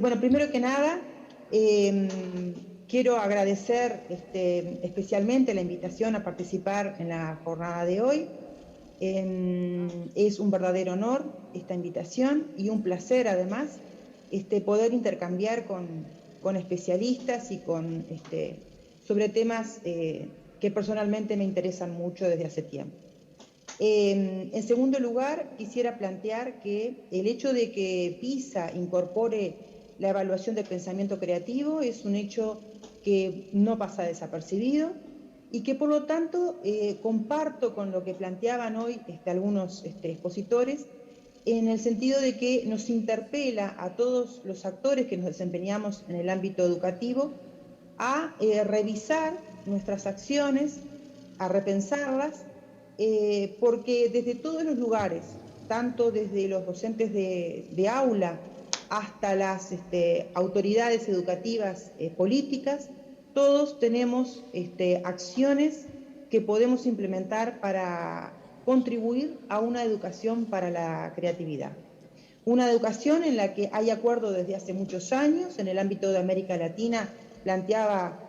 Bueno, primero que nada, quiero agradecer especialmente la invitación a participar en la jornada de hoy. Es un verdadero honor esta invitación y un placer además poder intercambiar con especialistas y sobre temas que personalmente me interesan mucho desde hace tiempo. En segundo lugar, quisiera plantear que el hecho de que PISA incorpore la evaluación del pensamiento creativo es un hecho que no pasa desapercibido y que por lo tanto comparto con lo que planteaban hoy algunos expositores, en el sentido de que nos interpela a todos los actores que nos desempeñamos en el ámbito educativo a revisar nuestras acciones, a repensarlas, porque desde todos los lugares, tanto desde los docentes de aula hasta las autoridades educativas políticas, todos tenemos acciones que podemos implementar para contribuir a una educación para la creatividad. Una educación en la que hay acuerdo desde hace muchos años. En el ámbito de América Latina planteaba,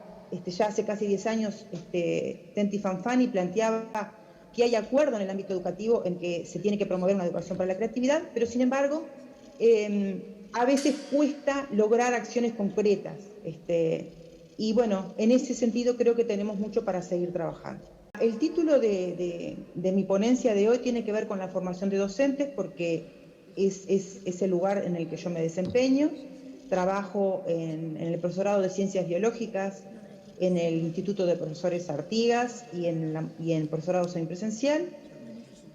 ya hace casi 10 años, Tenti Fanfani planteaba que hay acuerdo en el ámbito educativo en que se tiene que promover una educación para la creatividad, pero sin embargo, a veces cuesta lograr acciones concretas. Y bueno, en ese sentido creo que tenemos mucho para seguir trabajando. El título de mi ponencia de hoy tiene que ver con la formación de docentes, porque es el lugar en el que yo me desempeño. Trabajo en el profesorado de Ciencias Biológicas, en el Instituto de Profesores Artigas y en profesorado semipresencial.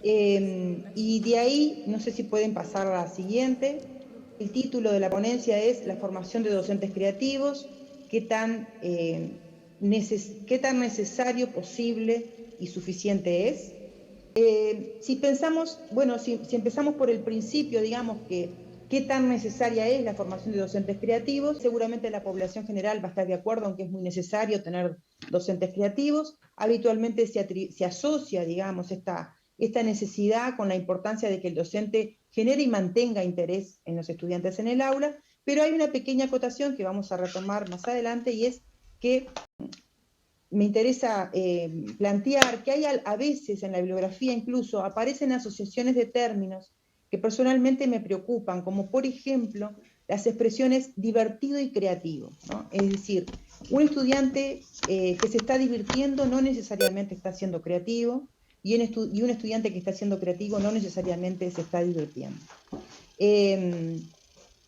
Y de ahí, no sé si pueden pasar a la siguiente. El título de la ponencia es La formación de docentes creativos, qué tan necesario, posible y suficiente es. Si pensamos, bueno, si empezamos por el principio, digamos que qué tan necesaria es la formación de docentes creativos, seguramente la población general va a estar de acuerdo en que es muy necesario tener docentes creativos. Habitualmente se asocia, digamos, esta necesidad con la importancia de que el docente genere y mantenga interés en los estudiantes en el aula, pero hay una pequeña acotación que vamos a retomar más adelante, y es que me interesa plantear que hay a veces en la bibliografía incluso aparecen asociaciones de términos que personalmente me preocupan, como por ejemplo las expresiones divertido y creativo, ¿no? Es decir, un estudiante que se está divirtiendo no necesariamente está siendo creativo, y un estudiante que está siendo creativo no necesariamente se está divirtiendo.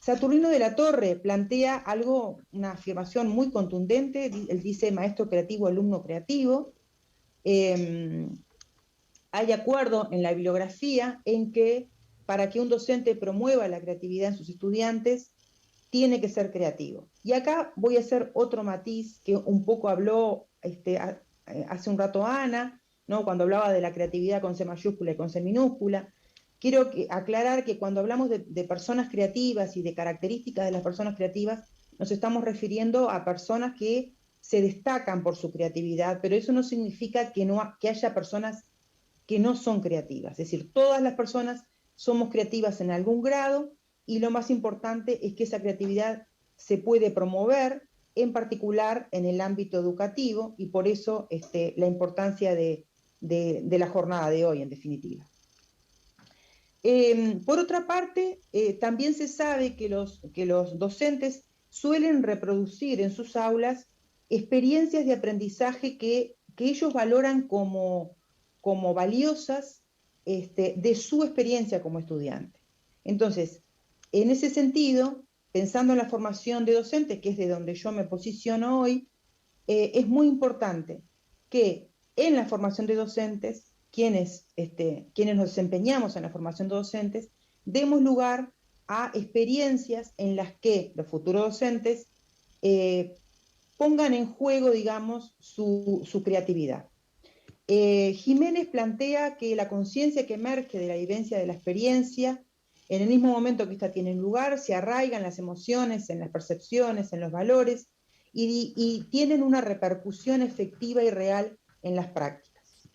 Saturnino de la Torre plantea una afirmación muy contundente. Él dice maestro creativo, alumno creativo. Hay acuerdo en la bibliografía en que para que un docente promueva la creatividad en sus estudiantes, tiene que ser creativo. Y acá voy a hacer otro matiz que un poco habló hace un rato Ana, ¿no? Cuando hablaba de la creatividad con C mayúscula y con C minúscula. Quiero aclarar que cuando hablamos de personas creativas y de características de las personas creativas, nos estamos refiriendo a personas que se destacan por su creatividad, pero eso no significa que haya personas que no son creativas. Es decir, todas las personas somos creativas en algún grado, y lo más importante es que esa creatividad se puede promover, en particular en el ámbito educativo, y por eso la importancia de la jornada de hoy, en definitiva. Por otra parte, también se sabe que los docentes suelen reproducir en sus aulas experiencias de aprendizaje que ellos valoran como valiosas de su experiencia como estudiante. Entonces, en ese sentido, pensando en la formación de docentes, que es de donde yo me posiciono hoy, es muy importante que en la formación de docentes, quienes nos desempeñamos en la formación de docentes, demos lugar a experiencias en las que los futuros docentes pongan en juego, digamos, su creatividad. Jiménez plantea que la conciencia que emerge de la vivencia de la experiencia, en el mismo momento que ésta tiene lugar, se arraigan las emociones, en las percepciones, en los valores, y tienen una repercusión efectiva y real en las prácticas.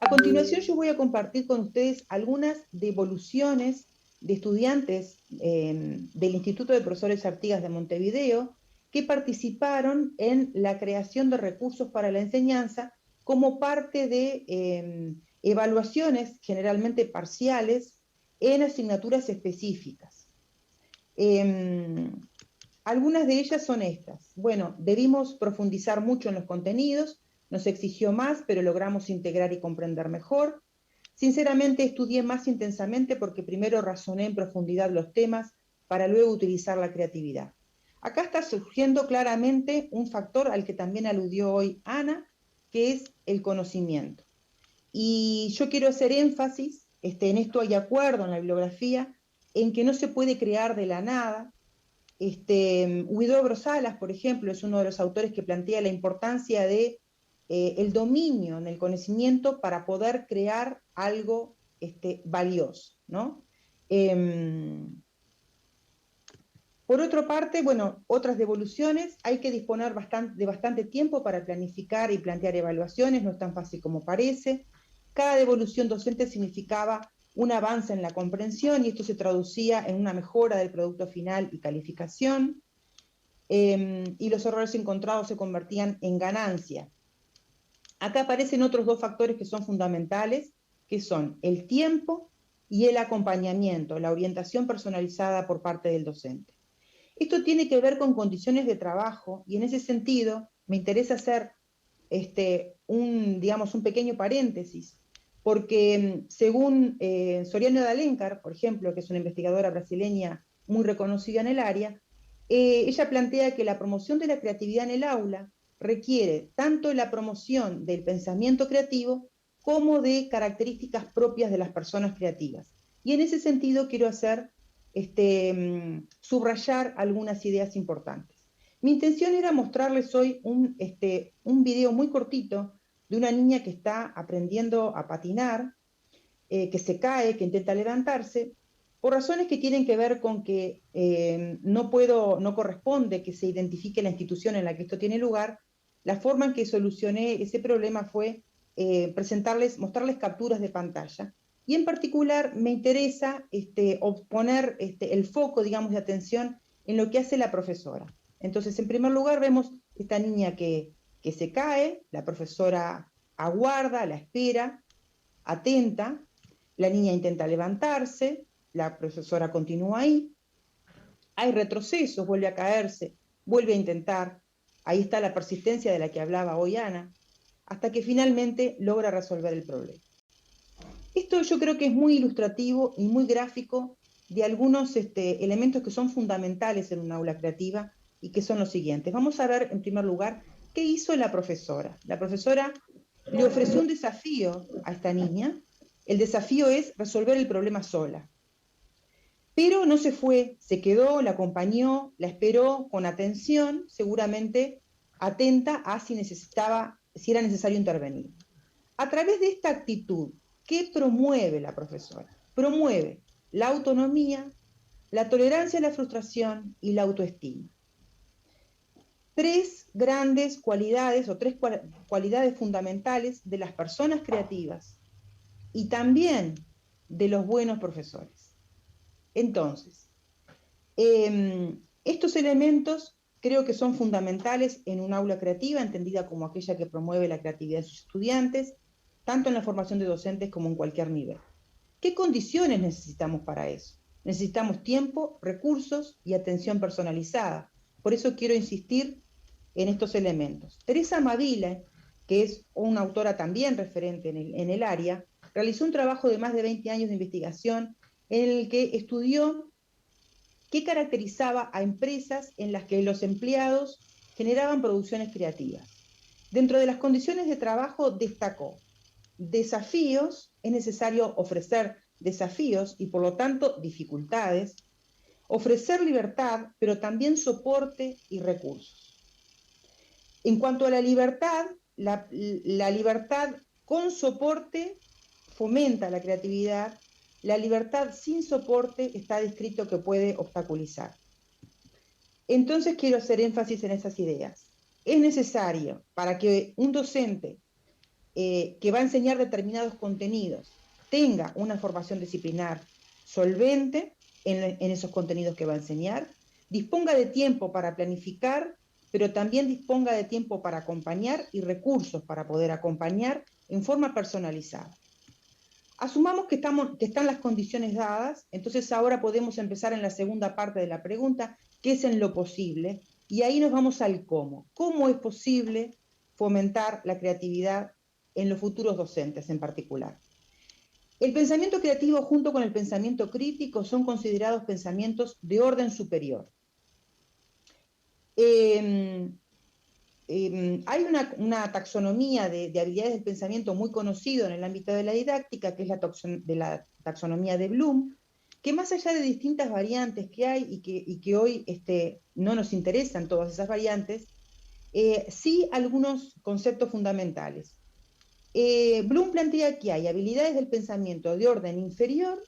A continuación, yo voy a compartir con ustedes algunas devoluciones de estudiantes del Instituto de Profesores Artigas de Montevideo que participaron en la creación de recursos para la enseñanza como parte de evaluaciones generalmente parciales en asignaturas específicas. Algunas de ellas son estas. Bueno, debimos profundizar mucho en los contenidos, nos exigió más, pero logramos integrar y comprender mejor. Sinceramente, estudié más intensamente porque primero razoné en profundidad los temas para luego utilizar la creatividad. Acá está surgiendo claramente un factor al que también aludió hoy Ana, que es el conocimiento. Y yo quiero hacer énfasis, en esto hay acuerdo en la bibliografía, en que no se puede crear de la nada. Huidobro Salas, por ejemplo, es uno de los autores que plantea la importancia de el dominio en el conocimiento para poder crear algo valioso, ¿no? Por otra parte, bueno, otras devoluciones, hay que disponer de bastante tiempo para planificar y plantear evaluaciones, no es tan fácil como parece. Cada devolución docente significaba un avance en la comprensión y esto se traducía en una mejora del producto final y calificación, y los errores encontrados se convertían en ganancia. Acá aparecen otros dos factores que son fundamentales, que son el tiempo y el acompañamiento, la orientación personalizada por parte del docente. Esto tiene que ver con condiciones de trabajo y en ese sentido me interesa hacer un pequeño paréntesis, porque según Soriano de Alencar, por ejemplo, que es una investigadora brasileña muy reconocida en el área, ella plantea que la promoción de la creatividad en el aula requiere tanto la promoción del pensamiento creativo como de características propias de las personas creativas. Y en ese sentido quiero subrayar algunas ideas importantes. Mi intención era mostrarles hoy un video muy cortito de una niña que está aprendiendo a patinar, que se cae, que intenta levantarse, por razones que tienen que ver con que no corresponde que se identifique la institución en la que esto tiene lugar. La forma en que solucioné ese problema fue mostrarles capturas de pantalla. Y en particular me interesa poner el foco, digamos, de atención en lo que hace la profesora. Entonces, en primer lugar, vemos esta niña que se cae, la profesora aguarda, la espera, atenta, la niña intenta levantarse, la profesora continúa ahí, hay retrocesos, vuelve a caerse, vuelve a intentar, ahí está la persistencia de la que hablaba hoy Ana, hasta que finalmente logra resolver el problema. Esto yo creo que es muy ilustrativo y muy gráfico de algunos elementos que son fundamentales en un aula creativa y que son los siguientes. Vamos a ver en primer lugar qué hizo la profesora. La profesora le ofreció un desafío a esta niña. El desafío es resolver el problema sola. Pero no se fue, se quedó, la acompañó, la esperó con atención, seguramente atenta a si era necesario intervenir. A través de esta actitud, ¿qué promueve la profesora? Promueve la autonomía, la tolerancia a la frustración y la autoestima. Tres grandes cualidades o tres cualidades fundamentales de las personas creativas y también de los buenos profesores. Entonces, estos elementos creo que son fundamentales en un aula creativa, entendida como aquella que promueve la creatividad de sus estudiantes, tanto en la formación de docentes como en cualquier nivel. ¿Qué condiciones necesitamos para eso? Necesitamos tiempo, recursos y atención personalizada. Por eso quiero insistir en estos elementos. Teresa Amabile, que es una autora también referente en el área, realizó un trabajo de más de 20 años de investigación en el que estudió qué caracterizaba a empresas en las que los empleados generaban producciones creativas. Dentro de las condiciones de trabajo destacó desafíos, es necesario ofrecer desafíos y por lo tanto dificultades, ofrecer libertad, pero también soporte y recursos. En cuanto a la libertad, la libertad con soporte fomenta la creatividad, la libertad sin soporte está descrito que puede obstaculizar. Entonces quiero hacer énfasis en esas ideas. Es necesario para que un docente que va a enseñar determinados contenidos tenga una formación disciplinar, solvente en esos contenidos que va a enseñar, disponga de tiempo para planificar, pero también disponga de tiempo para acompañar y recursos para poder acompañar en forma personalizada. Asumamos que están las condiciones dadas, entonces ahora podemos empezar en la segunda parte de la pregunta, que es en lo posible, y ahí nos vamos al cómo. ¿Cómo es posible fomentar la creatividad en los futuros docentes en particular? El pensamiento creativo junto con el pensamiento crítico son considerados pensamientos de orden superior. Hay una taxonomía de habilidades del pensamiento muy conocido en el ámbito de la didáctica, que es la taxonomía de Bloom, que más allá de distintas variantes que hay y que hoy no nos interesan todas esas variantes, sí algunos conceptos fundamentales. Bloom plantea que hay habilidades del pensamiento de orden inferior,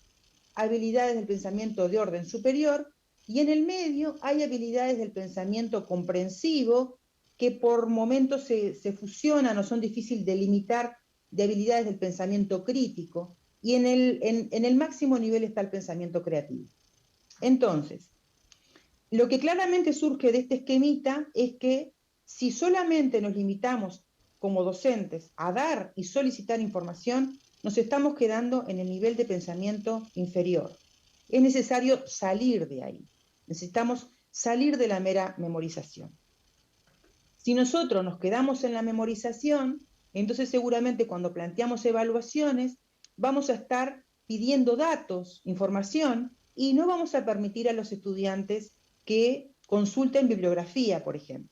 habilidades del pensamiento de orden superior, y en el medio hay habilidades del pensamiento comprensivo que por momentos se fusionan o son difíciles de limitar, de habilidades del pensamiento crítico, y en el máximo nivel está el pensamiento creativo. Entonces, lo que claramente surge de este esquemita es que si solamente nos limitamos como docentes a dar y solicitar información, nos estamos quedando en el nivel de pensamiento inferior. Es necesario salir de ahí. Necesitamos salir de la mera memorización. Si nosotros nos quedamos en la memorización, entonces seguramente cuando planteamos evaluaciones vamos a estar pidiendo datos, información, y no vamos a permitir a los estudiantes que consulten bibliografía, por ejemplo.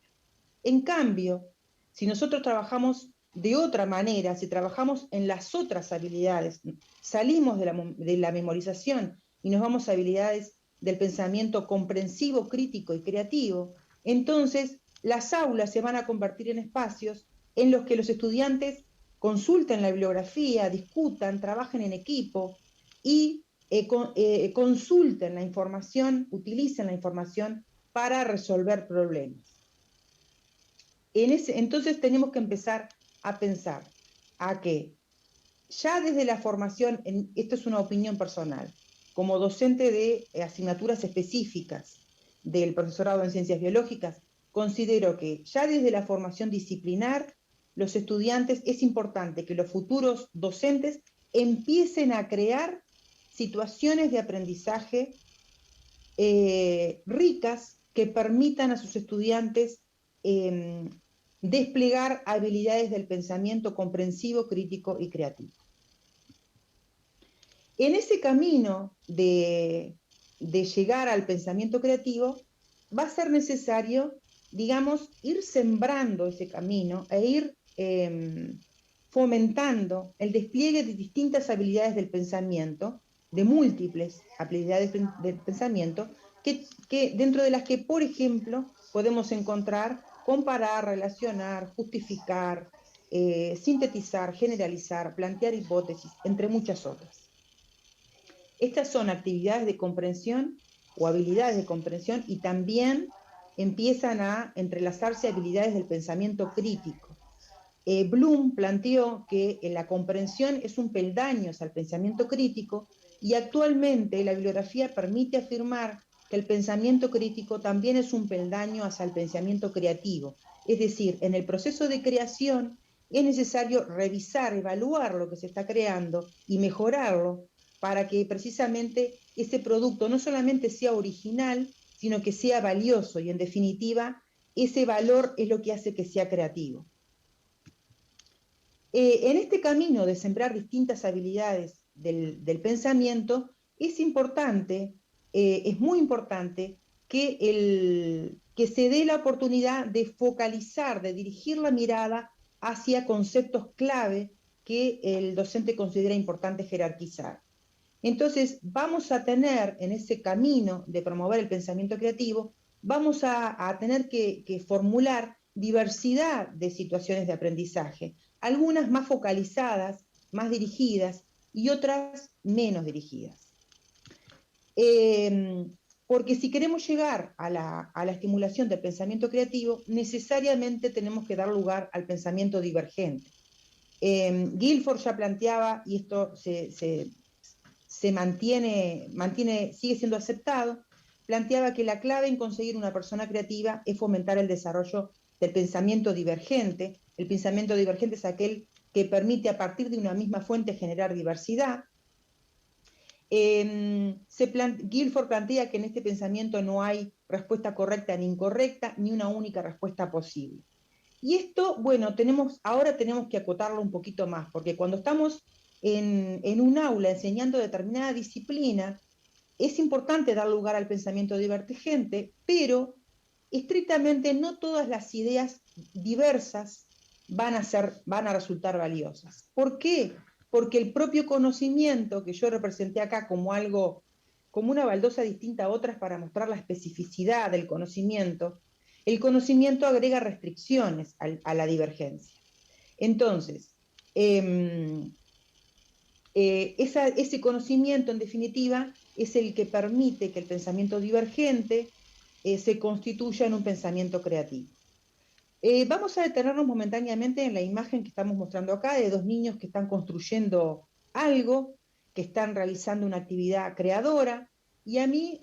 En cambio, si nosotros trabajamos de otra manera, si trabajamos en las otras habilidades, salimos de la memorización y nos vamos a habilidades del pensamiento comprensivo, crítico y creativo, entonces las aulas se van a convertir en espacios en los que los estudiantes consulten la bibliografía, discutan, trabajen en equipo y consulten la información, utilicen la información para resolver problemas. Entonces tenemos que empezar a pensar a que ya desde la formación, esto es una opinión personal, como docente de asignaturas específicas del profesorado en ciencias biológicas, considero que ya desde la formación disciplinar, los estudiantes, es importante que los futuros docentes empiecen a crear situaciones de aprendizaje ricas que permitan a sus estudiantes desplegar habilidades del pensamiento comprensivo, crítico y creativo. En ese camino de llegar al pensamiento creativo, va a ser necesario, digamos, ir sembrando ese camino e ir fomentando el despliegue de distintas habilidades del pensamiento, de múltiples habilidades del pensamiento, que dentro de las que, por ejemplo, podemos encontrar comparar, relacionar, justificar, sintetizar, generalizar, plantear hipótesis, entre muchas otras. Estas son actividades de comprensión o habilidades de comprensión y también empiezan a entrelazarse habilidades del pensamiento crítico. Bloom planteó que la comprensión es un peldaño hacia el pensamiento crítico y actualmente la bibliografía permite afirmar que el pensamiento crítico también es un peldaño hacia el pensamiento creativo. Es decir, en el proceso de creación es necesario revisar, evaluar lo que se está creando y mejorarlo para que precisamente ese producto no solamente sea original, sino que sea valioso y en definitiva ese valor es lo que hace que sea creativo. En este camino de sembrar distintas habilidades del pensamiento, es importante, es muy importante que se dé la oportunidad de focalizar, de dirigir la mirada hacia conceptos clave que el docente considera importante jerarquizar. Entonces, vamos a tener en ese camino de promover el pensamiento creativo, vamos a tener que formular diversidad de situaciones de aprendizaje, algunas más focalizadas, más dirigidas y otras menos dirigidas. Porque si queremos llegar a la estimulación del pensamiento creativo, necesariamente tenemos que dar lugar al pensamiento divergente. Guilford ya planteaba, y esto se sigue siendo aceptado, planteaba que la clave en conseguir una persona creativa es fomentar el desarrollo del pensamiento divergente. El pensamiento divergente es aquel que permite a partir de una misma fuente generar diversidad. Guilford plantea que en este pensamiento no hay respuesta correcta ni incorrecta, ni una única respuesta posible. Y esto, bueno, ahora tenemos que acotarlo un poquito más, porque cuando estamos en un aula enseñando determinada disciplina, es importante dar lugar al pensamiento divergente, pero estrictamente no todas las ideas diversas van a resultar valiosas. ¿Por qué? Porque el propio conocimiento que yo representé acá como algo, como una baldosa distinta a otras para mostrar la especificidad del conocimiento, el conocimiento agrega restricciones a la divergencia. Entonces, ese conocimiento, en definitiva, es el que permite que el pensamiento divergente se constituya en un pensamiento creativo. Vamos a detenernos momentáneamente en la imagen que estamos mostrando acá de dos niños que están construyendo algo, que están realizando una actividad creadora, y a mí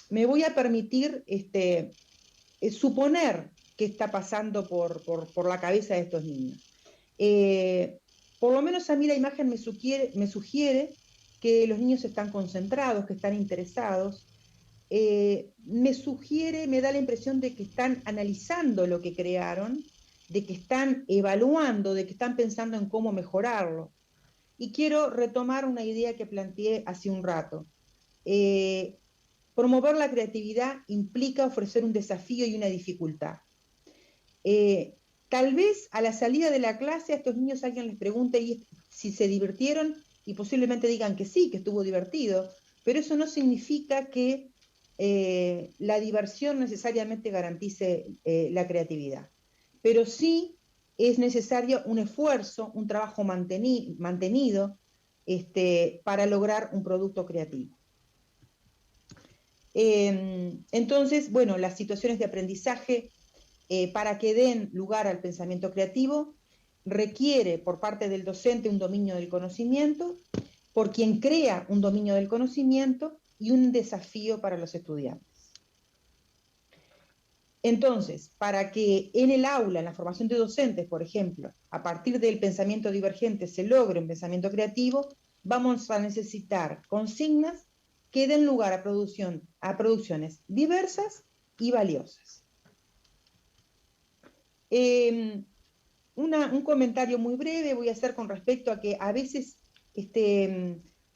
me voy a permitir suponer qué está pasando por la cabeza de estos niños. Por lo menos a mí la imagen me sugiere que los niños están concentrados, que están interesados. Me da la impresión de que están analizando lo que crearon, de que están evaluando, de que están pensando en cómo mejorarlo. Y quiero retomar una idea que planteé hace un rato. Promover la creatividad implica ofrecer un desafío y una dificultad. Tal vez a la salida de la clase a estos niños alguien les pregunte si se divirtieron y posiblemente digan que sí, que estuvo divertido, pero eso no significa que la diversión necesariamente garantice la creatividad. Pero sí es necesario un esfuerzo, un trabajo mantenido para lograr un producto creativo. Entonces, bueno, las situaciones de aprendizaje para que den lugar al pensamiento creativo requiere por parte del docente un dominio del conocimiento, por quien crea un dominio del conocimiento y un desafío para los estudiantes. Entonces, para que en el aula, en la formación de docentes, por ejemplo, a partir del pensamiento divergente se logre un pensamiento creativo, vamos a necesitar consignas que den lugar a producciones diversas y valiosas. Un comentario muy breve voy a hacer con respecto a que a veces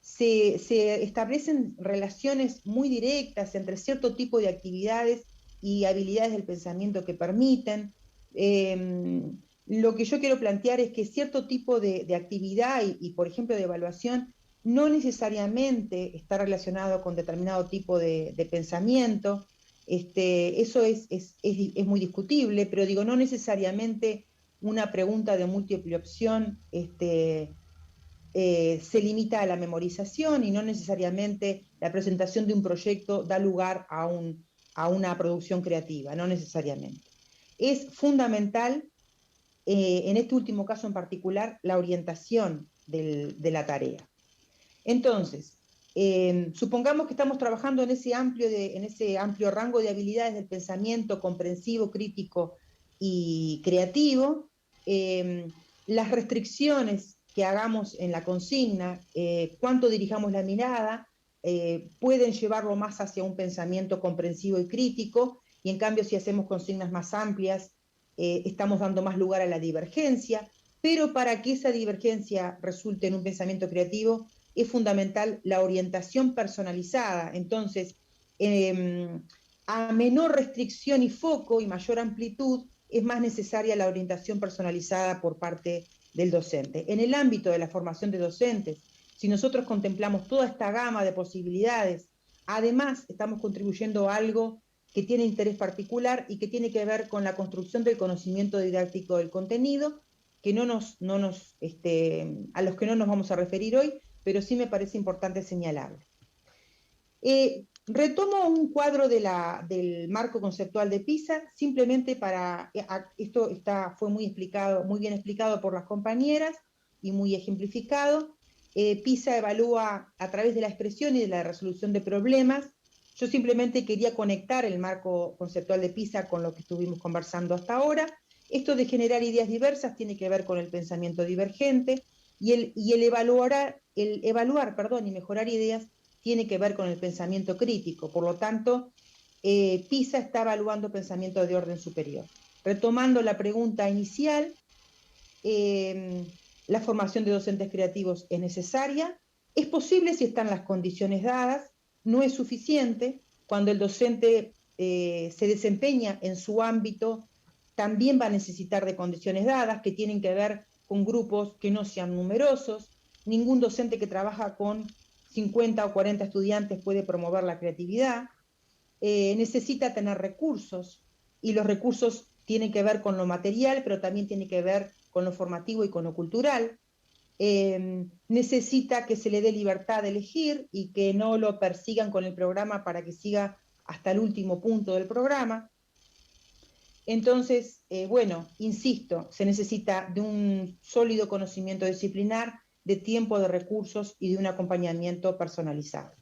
se establecen relaciones muy directas entre cierto tipo de actividades y habilidades del pensamiento que permiten. Lo que yo quiero plantear es que cierto tipo de actividad por ejemplo, de evaluación, no necesariamente está relacionado con determinado tipo de pensamiento. Eso es muy discutible, pero digo, no necesariamente una pregunta de múltiple opción se limita a la memorización y no necesariamente la presentación de un proyecto da lugar a una producción creativa, no necesariamente. Es fundamental, en este último caso en particular, la orientación de la tarea. Entonces, supongamos que estamos trabajando en ese amplio rango de habilidades del pensamiento comprensivo, crítico y creativo. Las restricciones que hagamos en la consigna, cuánto dirijamos la mirada, pueden llevarlo más hacia un pensamiento comprensivo y crítico, y en cambio si hacemos consignas más amplias, estamos dando más lugar a la divergencia, pero para que esa divergencia resulte en un pensamiento creativo, es fundamental la orientación personalizada. Entonces, a menor restricción y foco y mayor amplitud, es más necesaria la orientación personalizada por parte del docente. En el ámbito de la formación de docentes, si nosotros contemplamos toda esta gama de posibilidades, además estamos contribuyendo a algo que tiene interés particular y que tiene que ver con la construcción del conocimiento didáctico del contenido, que a los que no nos vamos a referir hoy, pero sí me parece importante señalarlo. Retomo un cuadro del marco conceptual de PISA, simplemente fue muy bien explicado por las compañeras y muy ejemplificado. PISA evalúa a través de la expresión y de la resolución de problemas. Yo simplemente quería conectar el marco conceptual de PISA con lo que estuvimos conversando hasta ahora. Esto de generar ideas diversas tiene que ver con el pensamiento divergente, y el evaluar y mejorar ideas tiene que ver con el pensamiento crítico. Por lo tanto, PISA está evaluando pensamiento de orden superior. Retomando la pregunta inicial, la formación de docentes creativos es necesaria, es posible si están las condiciones dadas, no es suficiente. Cuando el docente se desempeña en su ámbito, también va a necesitar de condiciones dadas que tienen que ver con grupos que no sean numerosos. Ningún docente que trabaja con 50 o 40 estudiantes puede promover la creatividad. Necesita tener recursos, y los recursos tienen que ver con lo material, pero también tiene que ver con lo formativo y con lo cultural. Necesita que se le dé libertad de elegir y que no lo persigan con el programa para que siga hasta el último punto del programa. Entonces, bueno, insisto, se necesita de un sólido conocimiento disciplinar, de tiempo, de recursos y de un acompañamiento personalizado.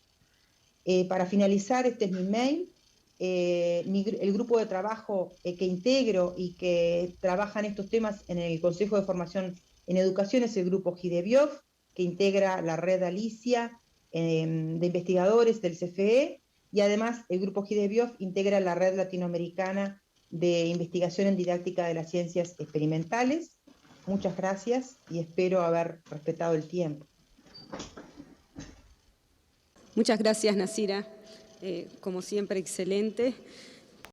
Para finalizar, este es mi mail. El grupo de trabajo que integro y que trabaja en estos temas en el Consejo de Formación en Educación es el grupo Gidebiov, que integra la red Alicia de investigadores del CFE, y además el grupo Gidebiov integra la red latinoamericana de investigación en didáctica de las ciencias experimentales. Muchas gracias y espero haber respetado el tiempo. Muchas gracias, Nasira. Como siempre, excelente.